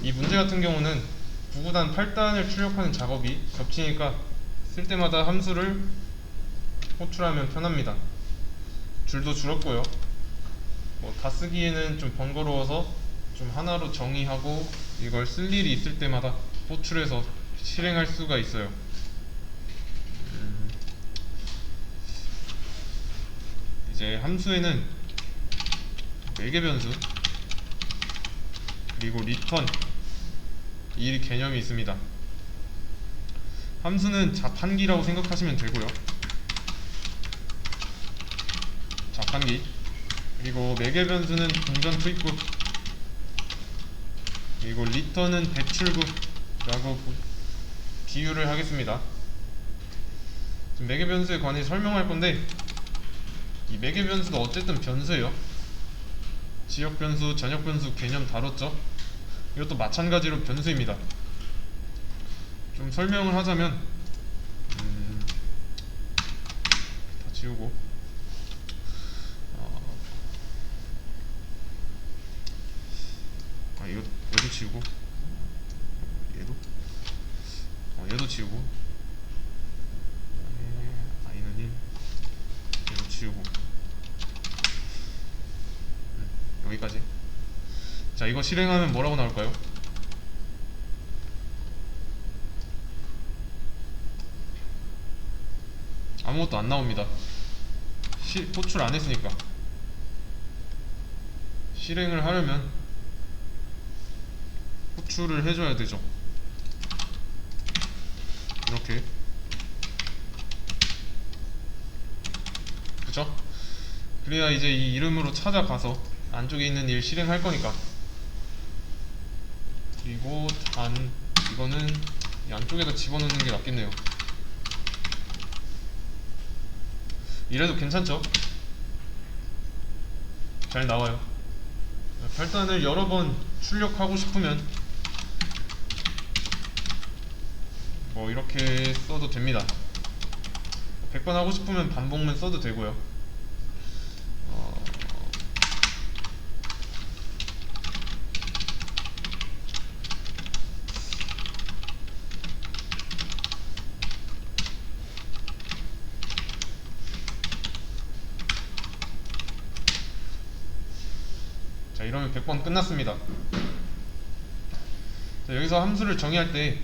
이 문제 같은 경우는 9구단 8단을 출력하는 작업이 겹치니까 쓸 때마다 함수를 호출하면 편합니다. 줄도 줄었고요. 뭐 다 쓰기에는 좀 번거로워서 좀 하나로 정의하고 이걸 쓸 일이 있을 때마다 호출해서 실행할 수가 있어요. 이제 함수에는 매개 변수 그리고 리턴 이 개념이 있습니다. 함수는 자판기라고 생각하시면 되고요. 자판기. 그리고 매개 변수는 동전 투입구, 그리고 리턴은 배출구라고 비유를 하겠습니다. 지금 매개 변수에 관해 설명할 건데, 이 매개 변수도 어쨌든 변수예요. 지역 변수, 전역 변수 개념 다뤘죠? 이것도 마찬가지로 변수입니다. 좀 설명을 하자면 다 지우고 이거 얘도 지우고 얘도 지우고 아이는 1 얘도 지우고 여기까지. 자, 이거 실행하면 뭐라고 나올까요? 아무것도 안 나옵니다. 호출 안 했으니까. 실행을 하려면 호출을 해줘야 되죠. 이렇게. 그쵸? 그래야 이제 이 이름으로 찾아가서 안쪽에 있는 일 실행할 거니까. 그리고 이거는 이 안쪽에다 집어넣는 게 낫겠네요. 이래도 괜찮죠? 잘 나와요. 8단을 여러 번 출력하고 싶으면 뭐 이렇게 써도 됩니다. 100번 하고 싶으면 반복문 써도 되고요. 자, 이러면 100번 끝났습니다. 자, 여기서 함수를 정의할 때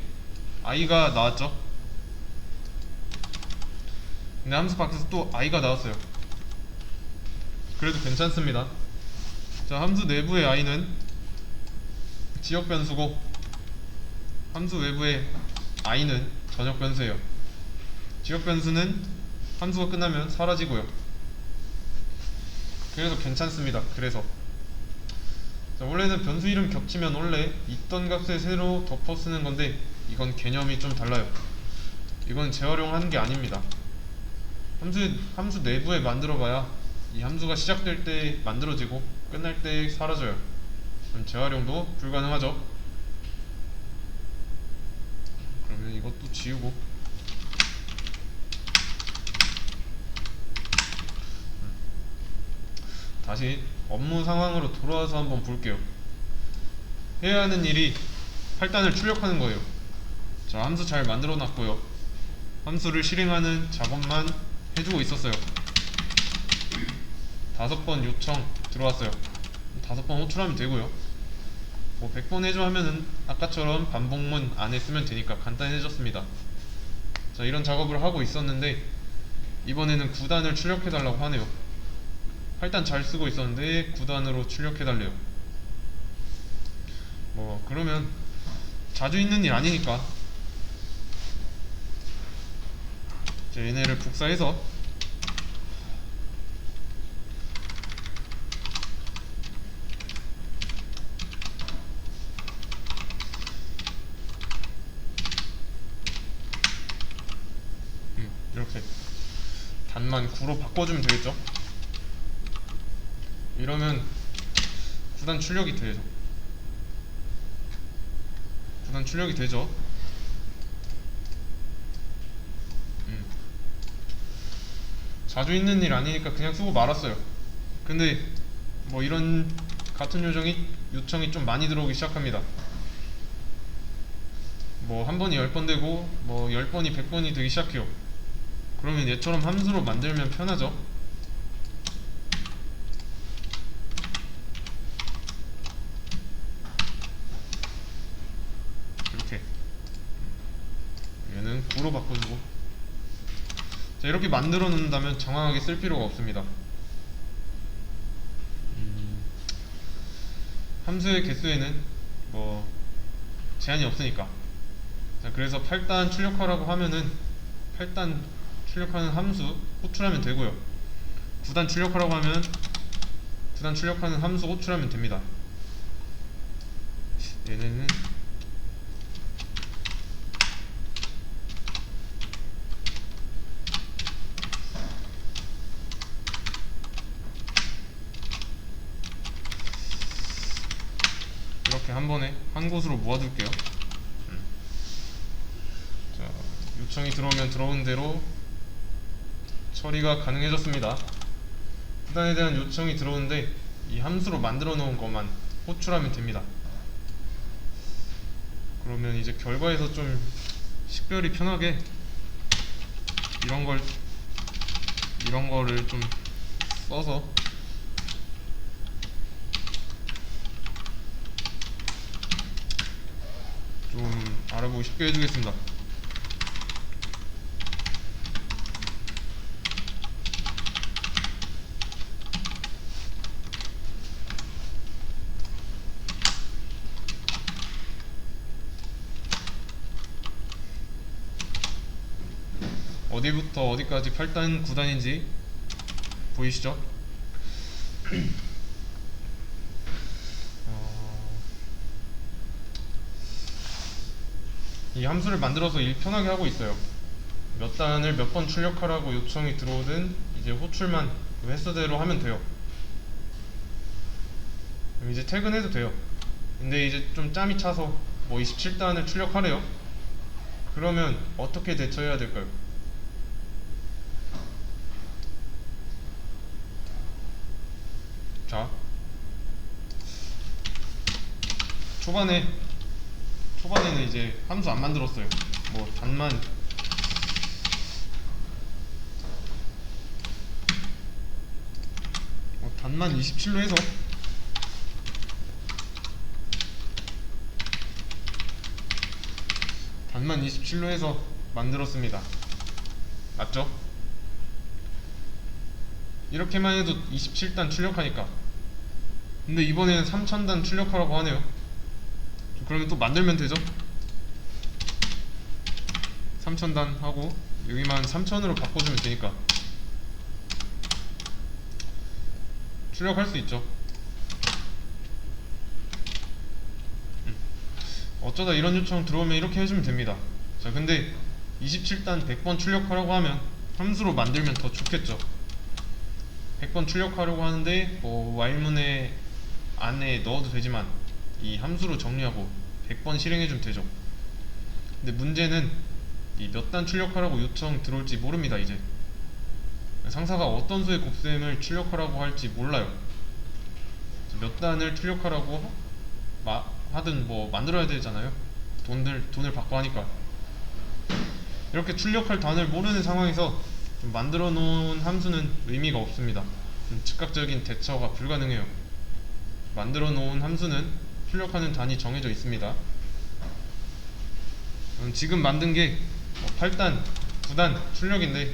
i가 나왔죠? 근데 함수 밖에서 또 i가 나왔어요. 그래도 괜찮습니다. 자, 함수 내부의 i는 지역 변수고 함수 외부의 i는 전역 변수예요. 지역 변수는 함수가 끝나면 사라지고요. 그래서 괜찮습니다. 그래서 자, 원래는 변수 이름 겹치면 원래 있던 값에 새로 덮어 쓰는 건데 이건 개념이 좀 달라요. 이건 재활용하는 게 아닙니다. 함수 내부에 만들어봐야 이 함수가 시작될 때 만들어지고 끝날 때 사라져요. 그럼 재활용도 불가능하죠. 그러면 이것도 지우고 다시 업무 상황으로 돌아와서 한번 볼게요. 해야 하는 일이 8단을 출력하는 거예요. 자, 함수 잘 만들어 놨고요. 함수를 실행하는 작업만 해주고 있었어요. 5번 요청 들어왔어요. 5번 호출하면 되고요. 뭐 100번 해줘 하면은 아까처럼 반복문 안 했으면 되니까 간단해졌습니다. 자, 이런 작업을 하고 있었는데 이번에는 9단을 출력해달라고 하네요. 8단 잘 쓰고 있었는데 9단으로 출력해달래요. 뭐 그러면 자주 있는 일 아니니까 이제 얘네를 복사해서 이렇게 단만 9로 바꿔주면 되겠죠? 이러면 9단 출력이 되죠. 9단 출력이 되죠. 자주 있는 일 아니니까 그냥 쓰고 말았어요. 근데 뭐 이런 같은 요청이 좀 많이 들어오기 시작합니다. 뭐 한 번이 10번 되고 뭐 10번이 100번이 되기 시작해요. 그러면 얘처럼 함수로 만들면 편하죠. 이렇게 얘는 9로 바꿔주고, 자 이렇게 만들어 놓는다면 정확하게 쓸 필요가 없습니다. 함수의 개수에는 뭐 제한이 없으니까. 자 그래서 8단 출력하라고 하면은 8단 출력하는 함수 호출하면 되고요. 9단 출력하라고 하면 9단 출력하는 함수 호출하면 됩니다. 얘네는 이렇게 한 번에 한 곳으로 모아둘게요. 자, 요청이 들어오면 들어온 대로 처리가 가능해졌습니다. 9단에 대한 요청이 들어오는데 이 함수로 만들어 놓은 것만 호출하면 됩니다. 그러면 이제 결과에서 좀 식별이 편하게 이런 거를 좀 써서 좀 알아보기 쉽게 해주겠습니다. 어디부터 어디까지 8단, 9단인지 보이시죠? 이 함수를 만들어서 일 편하게 하고 있어요. 몇 단을 몇 번 출력하라고 요청이 들어오든 이제 호출만 그 횟수대로 하면 돼요. 그럼 이제 퇴근해도 돼요. 근데 이제 좀 짬이 차서 뭐 27단을 출력하래요. 그러면 어떻게 대처해야 될까요? 자, 초반에는 이제 함수 안 만들었어요. 뭐 단만 27로 해서 만들었습니다. 맞죠? 이렇게만 해도 27단 출력하니까. 근데 이번에는 3000단 출력하라고 하네요. 그러면 또 만들면 되죠? 3000단 하고 여기만 3000으로 바꿔주면 되니까 출력할 수 있죠. 어쩌다 이런 요청 들어오면 이렇게 해주면 됩니다. 자 근데 27단 100번 출력하라고 하면 함수로 만들면 더 좋겠죠. 100번 출력하려고 하는데 뭐 while문에 안에 넣어도 되지만 이 함수로 정리하고 100번 실행해주면 되죠. 근데 문제는 이 몇 단 출력하라고 요청 들어올지 모릅니다. 이제 상사가 어떤 수의 곱셈을 출력하라고 할지 몰라요. 몇 단을 출력하라고 하든 뭐 만들어야 되잖아요. 돈을 받고 하니까. 이렇게 출력할 단을 모르는 상황에서 좀 만들어 놓은 함수는 의미가 없습니다. 좀 즉각적인 대처가 불가능해요. 만들어 놓은 함수는 출력하는 단이 정해져 있습니다. 지금 만든 게 8단, 9단 출력인데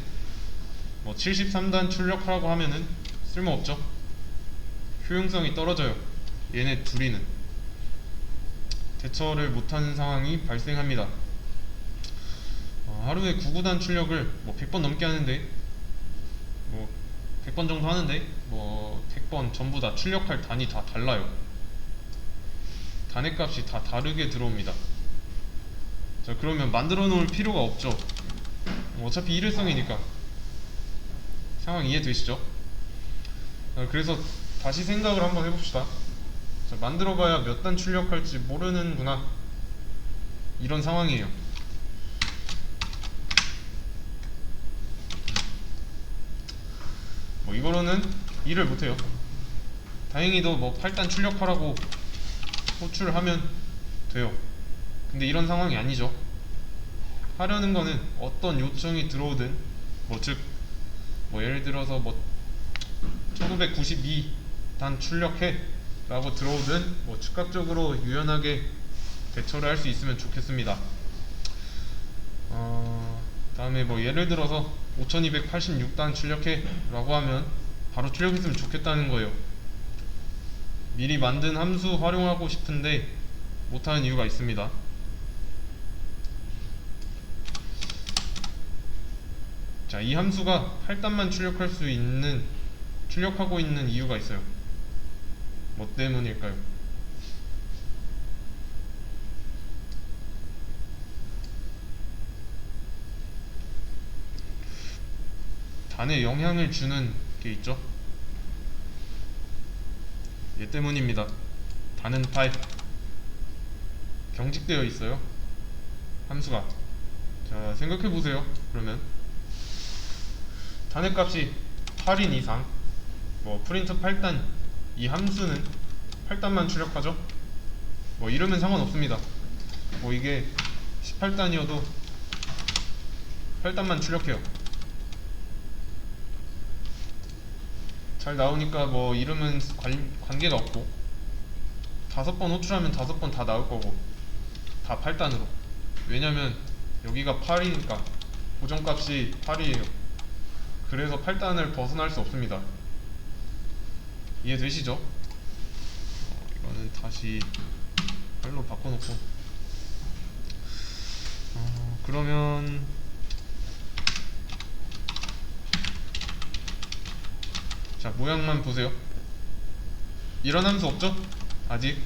뭐 73단 출력하라고 하면은 쓸모없죠. 효용성이 떨어져요. 얘네 둘이는 대처를 못하는 상황이 발생합니다. 하루에 9구단 출력을 뭐 100번 넘게 하는데 뭐 100번 정도 하는데 뭐 100번 전부 다 출력할 단이 다 달라요. 단의 값이 다 다르게 들어옵니다. 자 그러면 만들어 놓을 필요가 없죠. 어차피 일회성이니까. 상황 이해되시죠? 그래서 다시 생각을 한번 해봅시다. 자, 만들어봐야 몇 단 출력할지 모르는구나, 이런 상황이에요. 뭐 이거로는 일을 못해요. 다행히도 뭐 8단 출력하라고 호출하면 돼요. 근데 이런 상황이 아니죠. 하려는 거는 어떤 요청이 들어오든 예를 들어서 1992단 출력해 라고 들어오든 즉각적으로 유연하게 대처를 할 수 있으면 좋겠습니다. 다음에 예를 들어서 5286단 출력해 라고 하면 바로 출력했으면 좋겠다는 거예요. 미리 만든 함수 활용하고 싶은데 못하는 이유가 있습니다. 자, 이 함수가 8단만 출력하고 있는 이유가 있어요. 뭐 때문일까요? 단에 영향을 주는 게 있죠. 얘 때문입니다. 단은 8 경직되어 있어요. 함수가. 자, 생각해보세요. 그러면 단의 값이 8인 이상 프린트 8단 이 함수는 8단만 출력하죠. 이러면 상관없습니다. 이게 18단이어도 8단만 출력해요. 잘 나오니까 이름은 관계가 없고 5번 호출하면 5번 다 나올 거고 다 8단으로. 왜냐면 여기가 8이니까 고정값이 8이에요. 그래서 8단을 벗어날 수 없습니다. 이해되시죠? 이거는 다시 8로 바꿔놓고 그러면 자, 모양만 보세요. 이런 함수 없죠? 아직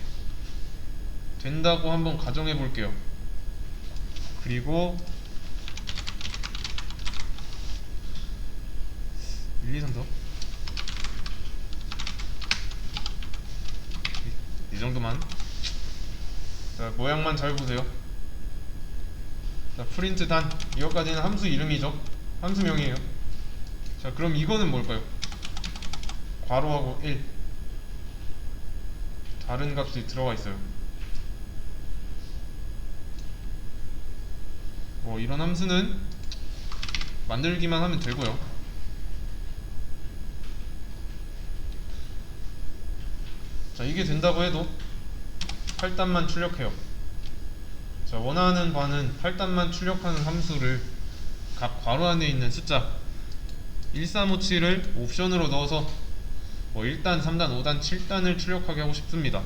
된다고 한번 가정해 볼게요. 그리고 1, 2, 3, 4 이 정도만. 자, 모양만 잘 보세요. 자, 프린트 단 이것까지는 함수 이름이죠. 함수명이에요. 자, 그럼 이거는 뭘까요? 괄호하고 1 다른 값이 들어가 있어요. 이런 함수는 만들기만 하면 되고요. 자, 이게 된다고 해도 8단만 출력해요. 자, 원하는 바는 8단만 출력하는 함수를 각 괄호 안에 있는 숫자 1357을 옵션으로 넣어서 1단, 3단, 5단, 7단을 출력하게 하고 싶습니다.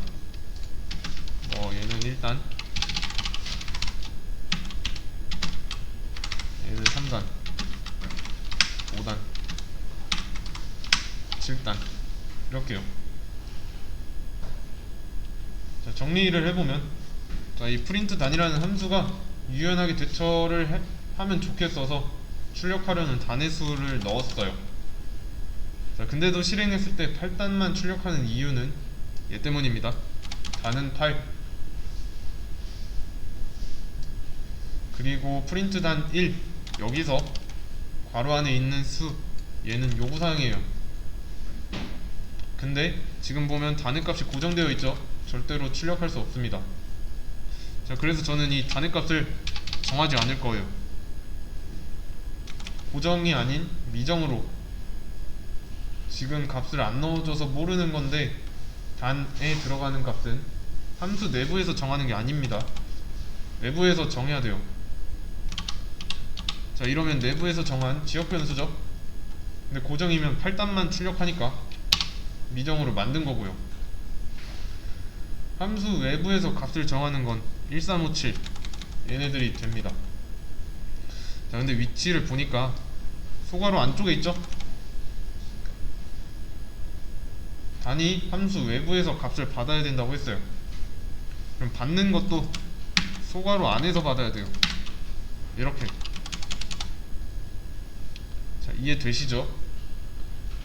얘는 1단, 얘는 3단, 5단, 7단 이렇게요. 자, 정리를 해보면 자, 이 프린트 단이라는 함수가 유연하게 대처를 하면 좋겠어서 출력하려는 단의 수를 넣었어요. 자, 근데도 실행했을 때 8단만 출력하는 이유는 얘 때문입니다. 단은 8 그리고 프린트 단 1 여기서 괄호 안에 있는 수 얘는 요구사항이에요. 근데 지금 보면 단의 값이 고정되어 있죠. 절대로 출력할 수 없습니다. 자, 그래서 저는 이 단의 값을 정하지 않을 거예요. 고정이 아닌 미정으로 지금 값을 안 넣어줘서 모르는 건데 단에 들어가는 값은 함수 내부에서 정하는 게 아닙니다. 내부에서 정해야 돼요. 자, 이러면 내부에서 정한 지역 변수죠. 근데 고정이면 8단만 출력하니까 미정으로 만든 거고요. 함수 외부에서 값을 정하는 건 1357 얘네들이 됩니다. 자, 근데 위치를 보니까 소괄호 안쪽에 있죠? 단이 함수 외부에서 값을 받아야 된다고 했어요. 그럼 받는 것도 소괄호 안에서 받아야 돼요. 이렇게. 자, 이해되시죠?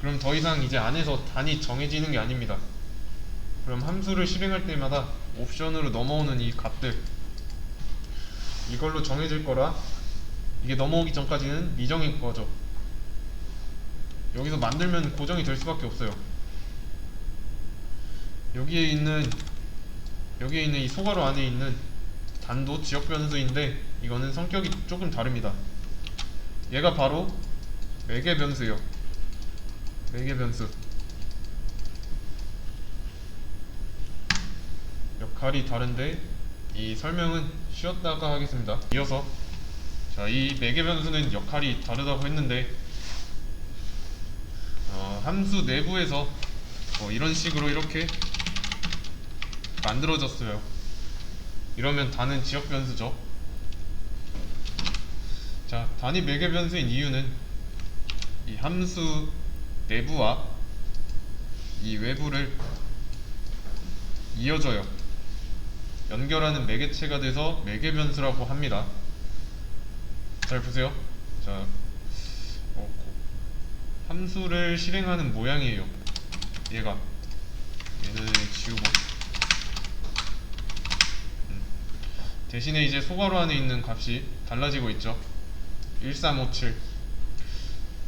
그럼 더 이상 이제 안에서 단이 정해지는 게 아닙니다. 그럼 함수를 실행할 때마다 옵션으로 넘어오는 이 값들 이걸로 정해질 거라 이게 넘어오기 전까지는 미정일 거죠. 여기서 만들면 고정이 될 수밖에 없어요. 여기에 있는 이 소괄호 안에 있는 단도 지역 변수인데 이거는 성격이 조금 다릅니다. 얘가 바로 매개 변수예요. 매개 변수. 역할이 다른데 이 설명은 쉬었다가 하겠습니다. 이어서 자, 이 매개 변수는 역할이 다르다고 했는데 함수 내부에서 이런 식으로 이렇게 만들어졌어요. 이러면 단은 지역 변수죠. 자, 단이 매개 변수인 이유는 이 함수 내부와 이 외부를 이어줘요. 연결하는 매개체가 돼서 매개 변수라고 합니다. 잘 보세요. 자, 함수를 실행하는 모양이에요. 얘는 지우고 대신에 이제 소괄호 안에 있는 값이 달라지고 있죠. 1357.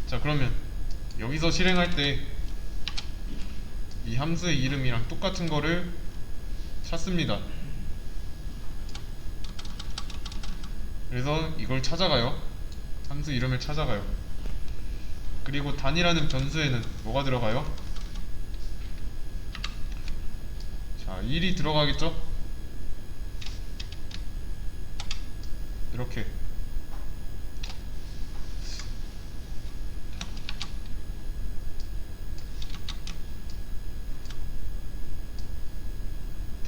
자, 그러면 여기서 실행할 때 이 함수의 이름이랑 똑같은 거를 찾습니다. 그래서 이걸 찾아가요. 함수 이름을 찾아가요. 그리고 단이라는 변수에는 뭐가 들어가요? 자, 1이 들어가겠죠? 이렇게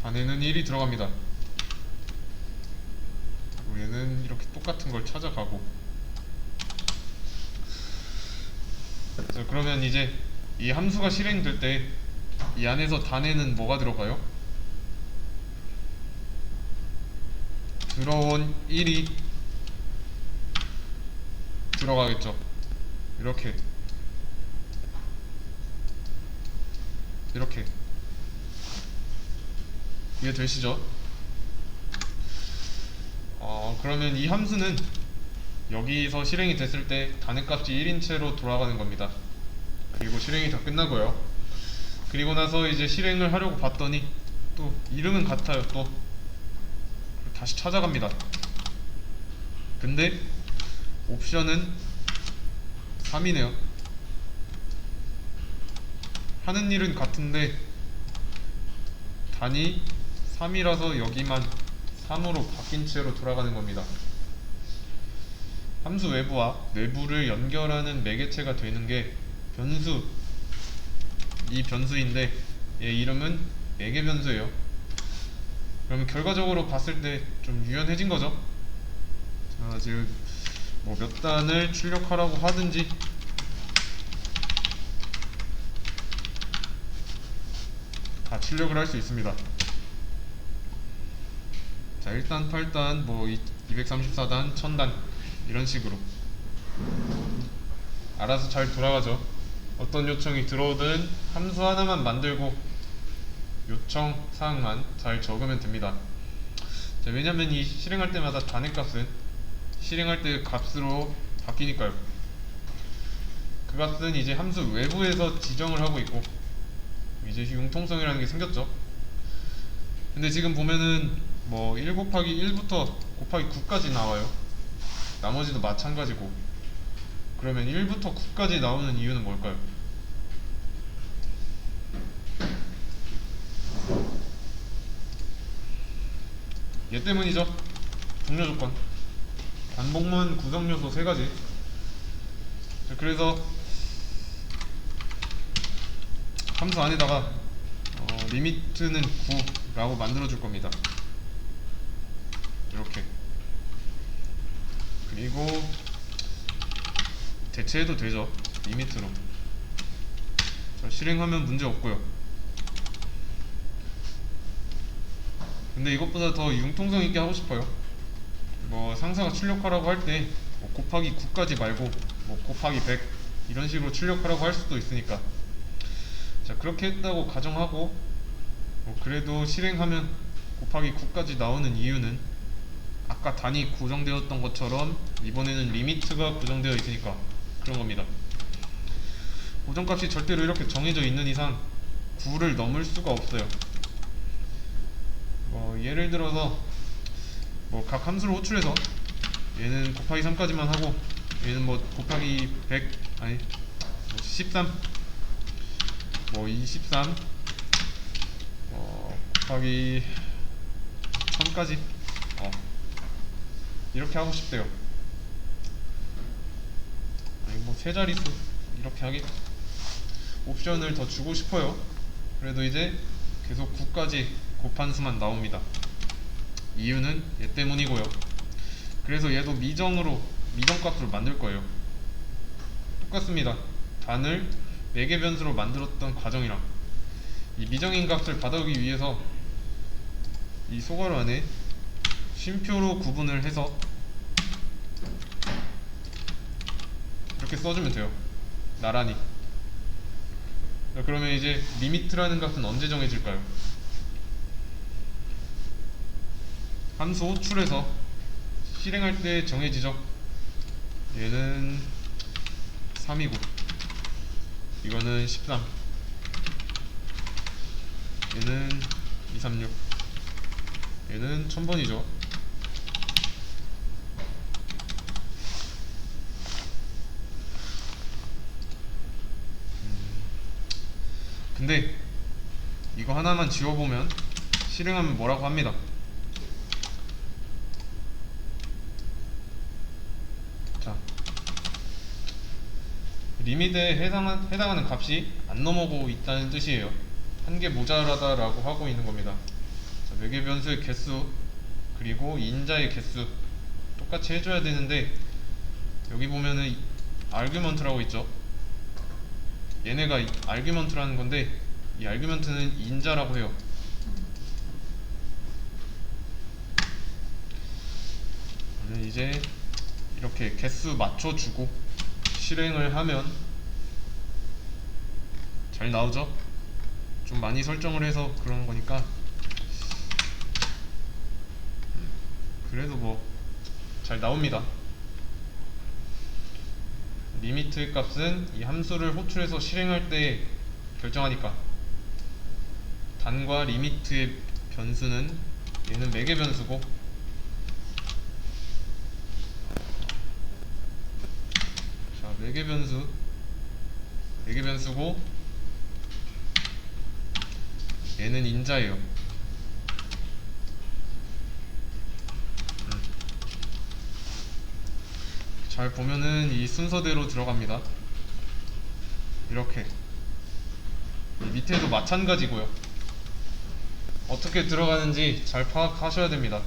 단에는 1이 들어갑니다. 얘는 이렇게 똑같은 걸 찾아가고. 자, 그러면 이제 이 함수가 실행될 때 이 안에서 단에는 뭐가 들어가요? 들어온 1이 들어가겠죠. 이렇게 이해되시죠? 그러면 이 함수는 여기서 실행이 됐을 때 단의 값이 1인 채로 돌아가는 겁니다. 그리고 실행이 다 끝나고요. 그리고 나서 이제 실행을 하려고 봤더니 또 이름은 같아요. 또 다시 찾아갑니다. 근데 옵션은 3이네요. 하는 일은 같은데 단이 3이라서 여기만 3으로 바뀐 채로 돌아가는 겁니다. 함수 외부와 내부를 연결하는 매개체가 되는 게 이 변수인데 얘 이름은 매개 변수예요. 그러면 결과적으로 봤을 때 좀 유연해진 거죠. 자, 지금 뭐 몇 단을 출력하라고 하든지 다 출력을 할 수 있습니다. 자, 1단, 8단, 뭐 234단, 1000단 이런 식으로 알아서 잘 돌아가죠. 어떤 요청이 들어오든 함수 하나만 만들고 요청 사항만 잘 적으면 됩니다. 자, 왜냐면 이 실행할 때마다 단의 값은 실행할 때 값으로 바뀌니까요. 그 값은 이제 함수 외부에서 지정을 하고 있고 이제 융통성이라는 게 생겼죠. 근데 지금 보면은 뭐 1 곱하기 1부터 곱하기 9까지 나와요. 나머지도 마찬가지고. 그러면 1부터 9까지 나오는 이유는 뭘까요? 얘 때문이죠. 종료 조건. 반복문 구성 요소 3가지. 그래서 함수 안에다가 리미트는 9라고 만들어 줄 겁니다. 이렇게. 그리고 대체해도 되죠. 리미트로. 자, 실행하면 문제 없고요. 근데 이것보다 더 융통성 있게 하고 싶어요. 뭐 상사가 출력하라고 할 때 뭐 곱하기 9까지 말고 뭐 곱하기 100 이런 식으로 출력하라고 할 수도 있으니까. 자, 그렇게 했다고 가정하고 그래도 실행하면 곱하기 9까지 나오는 이유는 아까 단이 고정되었던 것처럼 이번에는 리미트가 고정되어 있으니까 그런 겁니다. 고정값이 절대로 이렇게 정해져 있는 이상 9를 넘을 수가 없어요. 예를 들어서 뭐 각 함수를 호출해서 얘는 곱하기 3까지만 하고 얘는 뭐 곱하기 100 아니 뭐 13 뭐 23 곱하기 1000까지 이렇게 하고 싶대요. 아니 뭐 세 자릿수 이렇게 하기 옵션을 더 주고 싶어요. 그래도 이제 계속 9까지 곱한 수만 나옵니다. 이유는 얘 때문이고요. 그래서 얘도 미정값으로 만들 거예요. 똑같습니다. 단을 4개 변수로 만들었던 과정이랑 이 미정인 값을 받아오기 위해서 이 소괄호 안에 쉼표로 구분을 해서 이렇게 써주면 돼요. 나란히. 자, 그러면 이제 리미트라는 값은 언제 정해질까요? 함수 호출해서 실행할 때 정해지죠. 얘는 3이고 이거는 13 얘는 236 얘는 1000번이죠. 근데 이거 하나만 지워보면 실행하면 뭐라고 합니다. 자, 리밋에 해당하는 값이 안 넘어가고 있다는 뜻이에요. 한 개 모자라다 라고 하고 있는 겁니다. 자, 매개 변수의 개수 그리고 인자의 개수 똑같이 해줘야 되는데 여기 보면은 아규먼트라고 있죠. 얘네가 아규먼트라는 건데 이 아규먼트는 인자라고 해요. 이제 이렇게 개수 맞춰주고 실행을 하면 잘 나오죠? 좀 많이 설정을 해서 그런 거니까 그래도 뭐 잘 나옵니다. 리미트 값은 이 함수를 호출해서 실행할 때 결정하니까 단과 리미트의 변수는 얘는 매개 변수고 자 매개 변수고 얘는 인자예요. 잘 보면은 이 순서대로 들어갑니다. 이렇게 밑에도 마찬가지고요. 어떻게 들어가는지 잘 파악하셔야 됩니다.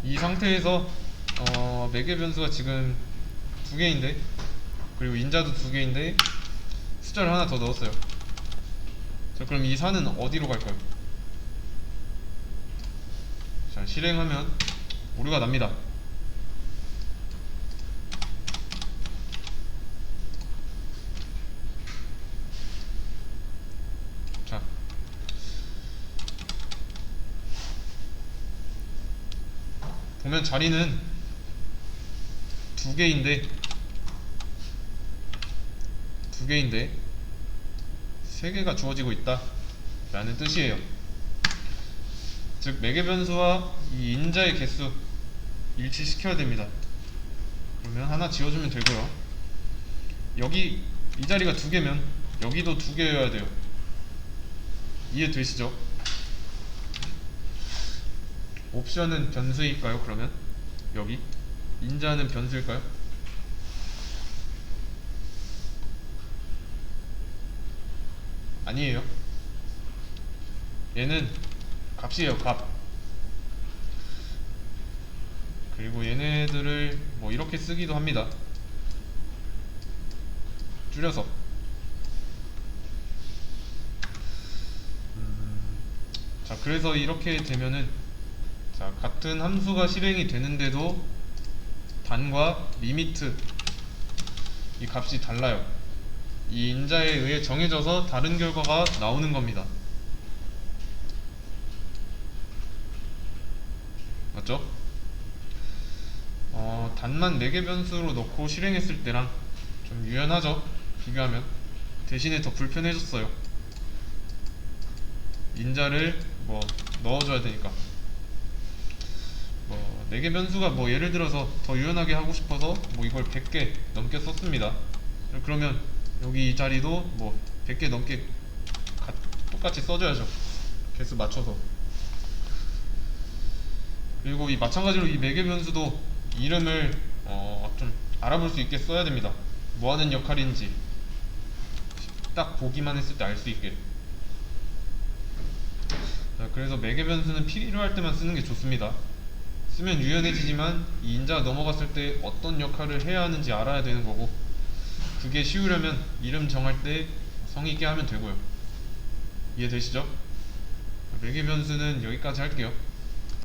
이 상태에서 매개 변수가 지금 2개인데 그리고 인자도 2개인데 숫자를 하나 더 넣었어요. 자 그럼 이 4는 어디로 갈까요? 자 실행하면 오류가 납니다. 자 보면 자리는 2개인데 3개가 주어지고 있다 라는 뜻이에요. 즉 매개 변수와 이 인자의 개수 일치시켜야 됩니다. 그러면 하나 지워주면 되고요. 여기 이 자리가 2개면 여기도 2개여야 돼요. 이해되시죠? 옵션은 변수일까요? 그러면 여기 인자는 변수일까요? 아니에요. 얘는 값이에요. 값. 그리고 얘네들을 뭐 이렇게 쓰기도 합니다. 줄여서 자 그래서 이렇게 되면은 자 같은 함수가 실행이 되는데도 단과 리미트 이 값이 달라요. 이 인자에 의해 정해져서 다른 결과가 나오는 겁니다. 맞죠? 단만 4개 변수로 넣고 실행했을 때랑 좀 유연하죠? 비교하면 대신에 더 불편해졌어요. 인자를 뭐 넣어줘야 되니까. 4개 변수가 뭐 예를 들어서 더 유연하게 하고 싶어서 뭐 이걸 100개 넘게 썼습니다. 그러면 여기 이 자리도 뭐 100개 넘게 똑같이 써줘야죠. 개수 맞춰서. 그리고 이 마찬가지로 이 매개 변수도 이름을 좀 알아볼 수 있게 써야 됩니다. 뭐 하는 역할인지 딱 보기만 했을 때 알 수 있게. 자, 그래서 매개 변수는 필요할 때만 쓰는 게 좋습니다. 쓰면 유연해지지만 이 인자가 넘어갔을 때 어떤 역할을 해야 하는지 알아야 되는 거고, 그게 쉬우려면 이름 정할 때 성의 있게 하면 되고요. 이해되시죠? 매개 변수는 여기까지 할게요.